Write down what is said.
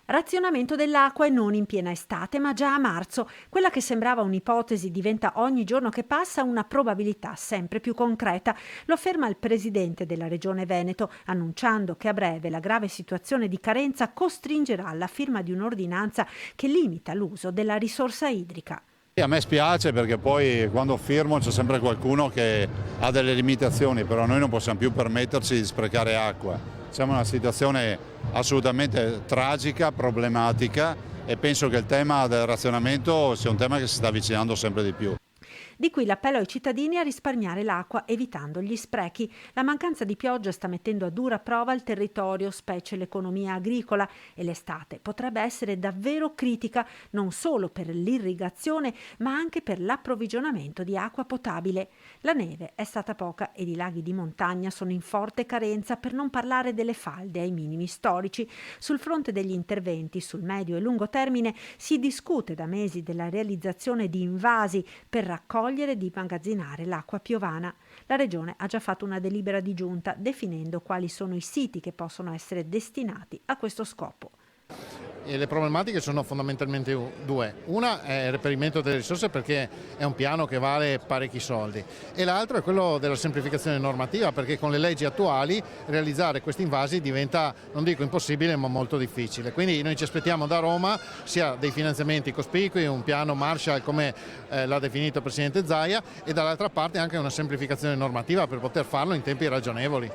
Razionamento dell'acqua e non in piena estate, ma già a marzo. Quella che sembrava un'ipotesi diventa ogni giorno che passa una probabilità sempre più concreta. Lo afferma il presidente della Regione Veneto, annunciando che a breve la grave situazione di carenza costringerà alla firma di un'ordinanza che limita l'uso della risorsa idrica. E a me spiace perché poi quando firmo c'è sempre qualcuno che ha delle limitazioni, però noi non possiamo più permetterci di sprecare acqua. Siamo in una situazione assolutamente tragica, problematica e penso che il tema del razionamento sia un tema che si sta avvicinando sempre di più. Di qui l'appello ai cittadini a risparmiare l'acqua evitando gli sprechi. La mancanza di pioggia sta mettendo a dura prova il territorio, specie l'economia agricola, e l'estate potrebbe essere davvero critica non solo per l'irrigazione ma anche per l'approvvigionamento di acqua potabile. La neve è stata poca ed i laghi di montagna sono in forte carenza, per non parlare delle falde ai minimi storici. Sul fronte degli interventi sul medio e lungo termine si discute da mesi della realizzazione di invasi per raccogliere ed immagazzinare l'acqua piovana. La Regione ha già fatto una delibera di giunta definendo quali sono i siti che possono essere destinati a questo scopo. E le problematiche sono fondamentalmente due. Una è il reperimento delle risorse, perché è un piano che vale parecchi soldi, e l'altro è quello della semplificazione normativa, perché con le leggi attuali realizzare questi invasi diventa, non dico impossibile, ma molto difficile. Quindi noi ci aspettiamo da Roma sia dei finanziamenti cospicui, un piano Marshall come l'ha definito il Presidente Zaia, e dall'altra parte anche una semplificazione normativa per poter farlo in tempi ragionevoli.